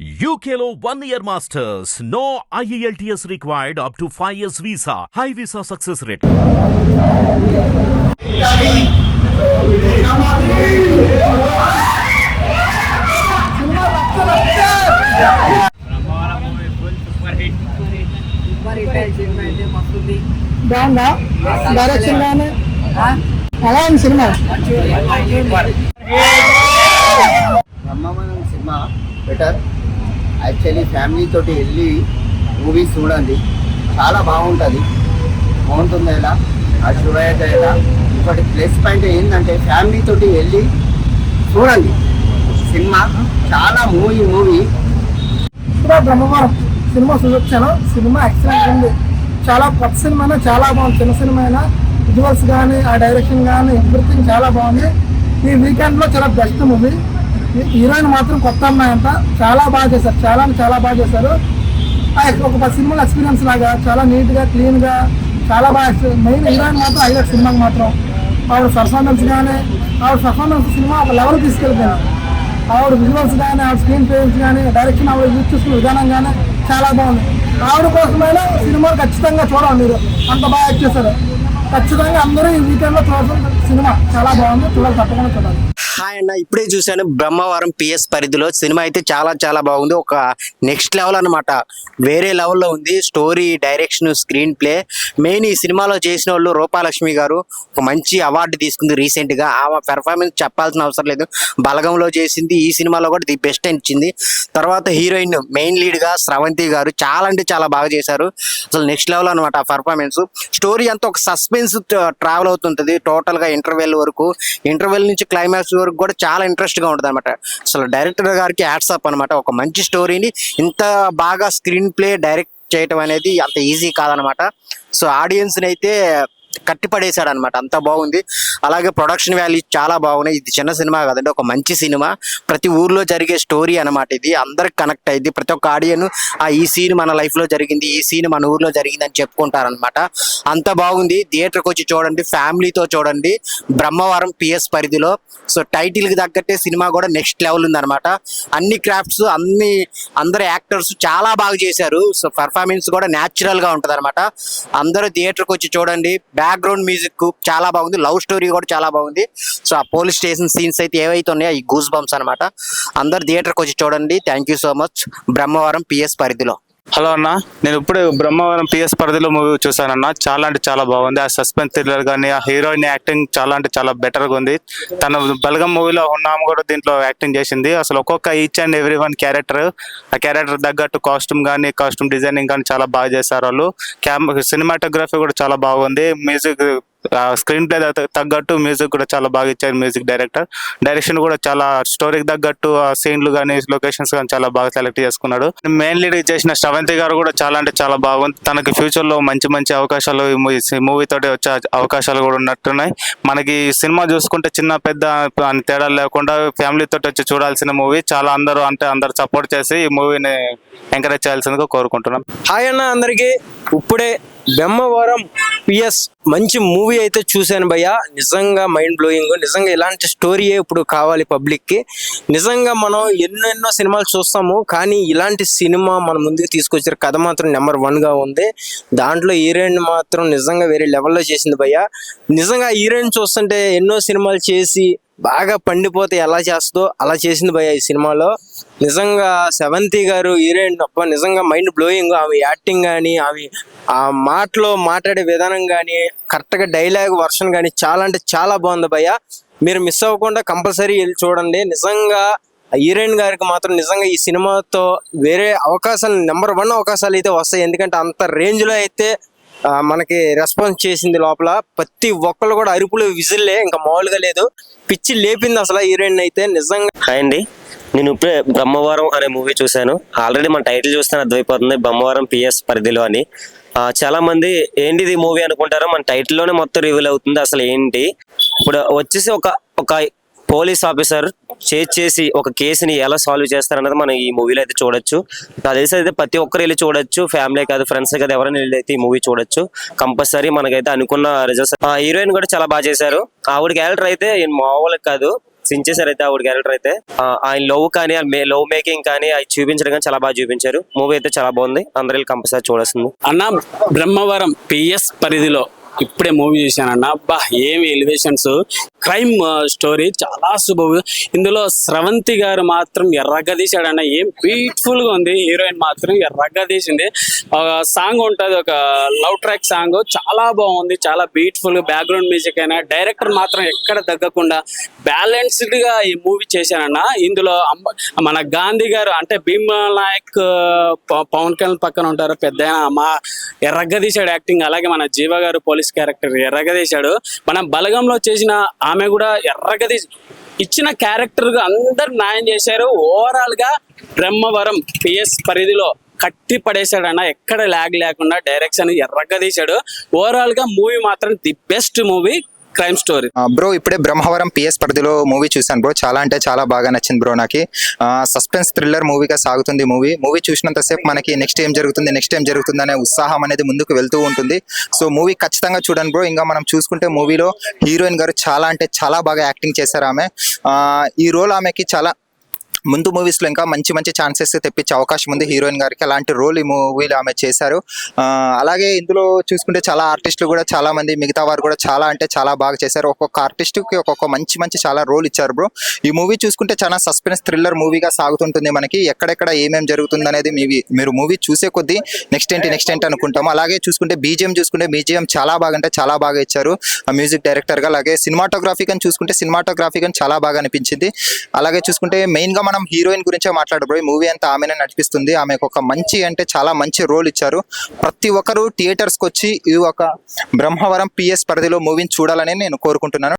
UKLO 1 year masters. No IELTS required up to 5 years visa. High visa success rate. బాగుందా direction గానీ ఎలా ఉంది cinema? Brahmavaram cinema better. Actually family తోటి వెళ్ళి movies చూడండి, చాలా బాగుంటుంది. ఎలా ఆ శివయ్య ఎలా ఇంకోటి ప్లస్ పాయింట్ ఏంటంటే ఫ్యామిలీ తోటి వెళ్ళి చూడండి సినిమా, చాలా మూవీ బ్రహ్మవరం సినిమా చూసొచ్చాను. సినిమా ఎక్సలెంట్ ఉంది, చాలా కొత్త సినిమా, చాలా బాగుంది. చిన్న సినిమా అయినా విజువల్స్ కానీ ఆ డైరెక్షన్ కానీ ఎవ్రీథింగ్ చాలా బాగుంది. ఈ వీకెండ్లో చాలా బెస్ట్ మూవీ. హీరోయిన్ మాత్రం కొత్త అమ్మాయి అంట, చాలా బాగా చేశారు, చాలా బాగా చేశారు. ఒక 10 సినిమాల ఎక్స్పీరియన్స్ లాగా చాలా నీట్గా క్లీన్గా చాలా బాగా. మెయిన్ హీరోయిన్ మాత్రం హైలైట్ సినిమాకి మాత్రం. ఆవిడ పర్ఫార్మెన్స్ సినిమా ఒక లెవెల్ తీసుకెళ్ళిపోయాను. ఆవిడ విజువల్స్ కానీ ఆవిడ స్క్రీన్ ప్లేస్ కానీ డైరెక్షన్ ఆవిడ యూజ్ చేసుకునే విధానం కానీ చాలా బాగుంది. ఆవిడ కోసమైనా సినిమాలు ఖచ్చితంగా చూడాలి మీరు, అంత బాగా యాక్ట్ చేశారు. ఖచ్చితంగా అందరూ ఈ వీకెండ్లో చూడాల్సిన సినిమా, చాలా బాగుంది, చూడాలి, తప్పకుండా చూడాలి. హాయ్ అన్న, ఇప్పుడే చూశాను బ్రహ్మవరం పిఎస్ పరిధిలో. సినిమా అయితే చాలా బాగుంది. ఒక నెక్స్ట్ లెవెల్ అనమాట, వేరే లెవెల్లో ఉంది. Story, direction, screen play. Main ఈ సినిమాలో చేసిన వాళ్ళు రూపాలక్ష్మి గారు ఒక మంచి అవార్డు తీసుకుంది రీసెంట్గా. ఆమె పెర్ఫార్మెన్స్ చెప్పాల్సిన అవసరం లేదు, బలగంలో చేసింది, ఈ సినిమాలో కూడా ది బెస్ట్ ఇచ్చింది. తర్వాత హీరోయిన్ మెయిన్ లీడ్గా స్రవంతి గారు చాలా అంటే చాలా బాగా చేశారు. అసలు నెక్స్ట్ లెవెల్ అనమాట ఆ పర్ఫార్మెన్స్. స్టోరీ అంతా ఒక సస్పెన్స్ ట్రావెల్ అవుతుంటుంది టోటల్గా. ఇంటర్వెల్ నుంచి క్లైమాక్స్ వరకు కూడా చాలా ఇంట్రెస్ట్ గా ఉంటుంది అనమాట. అసలు డైరెక్టర్ గారికి హ్యాట్స్ ఆఫ్ అనమాట. ఒక మంచి స్టోరీని ఇంత బాగా స్క్రీన్ ప్లే డైరెక్ట్ చేయటం అనేది అంత ఈజీ కాదనమాట. సో ఆడియన్స్ ని అయితే కట్టిపడేశాడు అనమాట, అంత బాగుంది. అలాగే ప్రొడక్షన్ వాల్యూ చాలా బాగున్నాయి. ఇది చిన్న సినిమా కదండి, ఒక మంచి సినిమా. ప్రతి ఊర్లో జరిగే స్టోరీ అనమాట ఇది. అందరికి కనెక్ట్ అయింది. ప్రతి ఒక్క ఆడియన్ ఈ సీన్ మన లైఫ్ లో జరిగింది, ఈ సీన్ మన ఊర్లో జరిగింది అని చెప్పుకుంటారనమాట. అంత బాగుంది. థియేటర్కి వచ్చి చూడండి, ఫ్యామిలీతో చూడండి. బ్రహ్మవరం పిఎస్ పరిధిలో. సో టైటిల్ కి తగ్గట్టే సినిమా కూడా నెక్స్ట్ లెవెల్ ఉంది అనమాట. అన్ని క్రాఫ్ట్స్, అందరు యాక్టర్స్ చాలా బాగా చేశారు. సో పర్ఫార్మెన్స్ కూడా న్యాచురల్ గా ఉంటది అనమాట. అందరూ థియేటర్కి వచ్చి చూడండి. బ్యాక్గ్రౌండ్ మ్యూజిక్ చాలా బాగుంది, లవ్ స్టోరీ కూడా చాలా బాగుంది. సో ఆ పోలీస్ స్టేషన్ సీన్స్ అయితే ఏవైతే ఉన్నాయో ఈ గూస్ బంప్స్ అనమాట. అందరు థియేటర్కి వచ్చి చూడండి. Thank you so much. Brahmavaram PS పరిధిలో. హలో అన్న, నేను ఇప్పుడు బ్రహ్మవరం పిఎస్ పరిధిలో మూవీ చూసానన్న. చాలా అంటే చాలా బాగుంది. ఆ సస్పెన్స్ థ్రిల్లర్ కానీ, ఆ హీరోయిన్ యాక్టింగ్ చాలా అంటే చాలా బెటర్గా ఉంది. తన బలగం మూవీలో ఉన్నాము కూడా దీంట్లో యాక్టింగ్ చేసింది. అసలు ఒక్కొక్క each and every one character, ఆ క్యారెక్టర్ తగ్గట్టు కాస్ట్యూమ్ కానీ, కాస్ట్యూమ్ డిజైనింగ్ కానీ చాలా బాగా చేశారు వాళ్ళు. సినిమాటోగ్రఫీ కూడా చాలా బాగుంది. మ్యూజిక్, స్క్రీన్ ప్లే తగ్గట్టు మ్యూజిక్ కూడా చాలా బాగా ఇచ్చారు మ్యూజిక్ డైరెక్టర్. డైరెక్షన్ కూడా చాలా స్టోరీకి తగ్గట్టు ఆ సీన్లు కానీ, లొకేషన్స్ కానీ చాలా బాగా సెలెక్ట్ చేసుకున్నాడు. మెయిన్ లీడ్ చేసిన స్రవంతి గారు కూడా చాలా అంటే చాలా బాగుంది. తనకి ఫ్యూచర్ లో మంచి అవకాశాలు ఈ మూవీ తోటి వచ్చే అవకాశాలు కూడా ఉన్నట్టున్నాయి. మనకి సినిమా చూసుకుంటే చిన్న పెద్ద అని తేడా లేకుండా ఫ్యామిలీ తోటి వచ్చి చూడాల్సిన మూవీ. చాలా అందరూ సపోర్ట్ చేసి ఈ మూవీని ఎంకరేజ్ చేయాల్సిందిగా కోరుకుంటున్నాం. హాయ్ అన్న అందరికి, ఇప్పుడే బ్రహ్మవరం పిఎస్ మంచి మూవీ అయితే చూశాను భయ్య. నిజంగా మైండ్ బ్లోయింగ్. నిజంగా ఇలాంటి స్టోరీయే ఇప్పుడు కావాలి పబ్లిక్ కి. నిజంగా మనం ఎన్నెన్నో సినిమాలు చూస్తాము, కానీ ఇలాంటి సినిమా మన ముందుకు తీసుకొచ్చారు. కథ మాత్రం నెంబర్ 1 గా ఉంది. దాంట్లో హీరోయిన్ మాత్రం నిజంగా వేరే లెవెల్లో చేసింది భయ్య. నిజంగా హీరోయిన్ చూస్తుంటే ఎన్నో సినిమాలు చేసి బాగా పండిపోతే ఎలా చేస్తుందో అలా చేసింది భయ్య ఈ సినిమాలో. నిజంగా స్రవంతి గారు హీరోయిన్ అబ్బా, నిజంగా మైండ్ బ్లోయింగ్. ఆమె యాక్టింగ్ కానీ, ఆమె ఆ మాటలో మాట్లాడే విధానం కానీ, కరెక్ట్గా డైలాగ్ వర్షన్ కానీ చాలా అంటే చాలా బాగుంది భయ్య. మీరు మిస్ అవ్వకుండా కంపల్సరీ వెళ్ళి చూడండి. నిజంగా హీరోయిన్ గారికి మాత్రం నిజంగా ఈ సినిమాతో వేరే అవకాశాలు, నెంబర్ 1 అవకాశాలు అయితే వస్తాయి. ఎందుకంటే అంత రేంజ్లో అయితే మనకి రెస్పాన్స్ చేసింది. లోపల ప్రతి ఒక్కళ్ళు కూడా అరుపులు, విజిల్లే, ఇంకా మామూలుగా లేదు. పిచ్చి లేపింది అసలు హీరోయిన్ అయితే నిజంగా. హాయ్ అండి, నేను ఇప్పుడే బ్రహ్మవరం అనే మూవీ చూశాను. ఆల్రెడీ మన టైటిల్ చూస్తే అర్థమైపోతుంది, బ్రహ్మవరం పిఎస్ పరిధిలో అని. చాలా మంది ఏంటిది మూవీ అనుకుంటారో, మన టైటిల్లోనే మొత్తం రివీల్ అవుతుంది అసలు ఏంటి. ఇప్పుడు వచ్చేసి ఒక పోలీస్ ఆఫీసర్ చేసి ఒక కేసుని ఎలా సాల్వ్ చేస్తారన్నది మనం ఈ మూవీలో అయితే చూడొచ్చు. నాకు తెలిసి అయితే ప్రతి ఒక్కరు వెళ్ళి చూడొచ్చు, ఫ్యామిలీ కాదు ఫ్రెండ్స్ కాదు ఎవరైనా వెళ్ళి అయితే ఈ మూవీ చూడొచ్చు కంపల్సరీ. మనకైతే అనుకున్న రిజల్ట్స్. హీరోయిన్ కూడా చాలా బాగా చేశారు. ఆవిడ క్యారెక్టర్ అయితే మామూలుగా కాదు, సించేశారు అయితే ఆవిడ క్యారెక్టర్ అయితే ఆయన లవ్ కానీ లవ్ మేకింగ్ కానీ అవి చూపించడం కానీ చాలా బాగా చూపించారు. మూవీ అయితే చాలా బాగుంది, అందరూ కంపల్సరీ చూడాల్సింది. అన్న బ్రహ్మవరం పిఎస్ పరిధిలో ఇప్పుడే మూవీ చూశానన్న. అబ్బా ఏమి ఎలివేషన్స్, క్రైమ్ స్టోరీ చాలా శుభం. ఇందులో స్రవంతి గారు మాత్రం ఎర్రగా తీశాడన్న, ఏం బ్యూటిఫుల్ గా ఉంది. హీరోయిన్ మాత్రం ఎర్రగా తీసింది. సాంగ్ ఉంటుంది, ఒక లవ్ ట్రాక్ సాంగ్, చాలా బాగుంది, చాలా బ్యూటిఫుల్. బ్యాక్గ్రౌండ్ మ్యూజిక్ అయినా డైరెక్టర్ మాత్రం ఎక్కడ తగ్గకుండా బ్యాలెన్స్డ్ గా ఈ మూవీ చేశానన్న. ఇందులో మన గాంధీ గారు అంటే భీమా నాయక్ పవన్ కళ్యాణ్ పక్కన ఉంటారు, పెద్ద మా ఎర్రగా తీశాడు యాక్టింగ్. అలాగే మన జీవ గారు పోలీస్ క్యారెక్టర్ ఎర్రగా తీశాడు. మన బలగంలో చేసిన ఆమె కూడా ఎర్రగా తీసి ఇచ్చిన క్యారెక్టర్ అందరు న్యాయం చేశారు. ఓవరాల్ గా బ్రహ్మవరం పిఎస్ పరిధిలో కట్టి పడేశాడన్న, ఎక్కడ ల్యాగ్ లేకుండా డైరెక్షన్ ఎర్రగా తీశాడు. ఓవరాల్ గా మూవీ మాత్రం the best movie, crime story. Bro ఇప్పుడే బ్రహ్మవరం పిఎస్ పరిధిలో మూవీ చూసాను బ్రో, చాలా అంటే చాలా బాగా నచ్చింది బ్రో. నాకు సస్పెన్స్ థ్రిల్లర్ మూవీగా సాగుతుంది మూవీ చూసినంతసేపు మనకి నెక్స్ట్ ఏం జరుగుతుంది అనే ఉత్సాహం అనేది ముందుకు వెళ్తూ ఉంటుంది. సో మూవీ ఖచ్చితంగా చూడండి బ్రో. ఇంకా మనం చూసుకుంటే మూవీలో హీరోయిన్ గారు చాలా అంటే చాలా బాగా యాక్టింగ్ చేశారు. ఆమె ఈ రోల్ ఆమెకి చాలా ముందు మూవీస్ లో ఇంకా మంచి మంచి ఛాన్సెస్ తెప్పించే అవకాశం ఉంది హీరోయిన్ గారికి. అలాంటి రోల్ ఈ మూవీలో ఆమె చేశారు. అలాగే ఇందులో చూసుకుంటే చాలా ఆర్టిస్టులు కూడా చాలా మంది, మిగతా వారు కూడా చాలా అంటే చాలా బాగా చేశారు. ఒక్కొక్క ఆర్టిస్ట్ కి ఒక్కొక్క మంచి చాలా రోల్ ఇచ్చారు బ్రో. ఈ మూవీ చూసుకుంటే చాలా సస్పెన్స్ థ్రిల్లర్ మూవీగా సాగుతుంటుంది. మనకి ఎక్కడెక్కడ ఏమేమి జరుగుతుంది అనేది మీరు మూవీ చూసే కొద్దీ నెక్స్ట్ ఏంటి అనుకుంటాము. అలాగే చూసుకుంటే బీజిఎం చాలా బాగా అంటే చాలా బాగా ఇచ్చారు మ్యూజిక్ డైరెక్టర్ గా. అలాగే సినిమాటోగ్రఫీ కానీ చాలా బాగా అనిపించింది. అలాగే చూసుకుంటే మెయిన్ గా మనం హీరోయిన్ గురించే మాట్లాడబో, మూవీ అంతా ఆమెనే నడిపిస్తుంది. ఆమెకు ఒక మంచి అంటే చాలా మంచి రోల్ ఇచ్చారు. ప్రతి ఒక్కరు థియేటర్స్కి వచ్చి ఈ ఒక బ్రహ్మవరం పిఎస్ పరిధిలో మూవీని చూడాలని నేను కోరుకుంటున్నాను.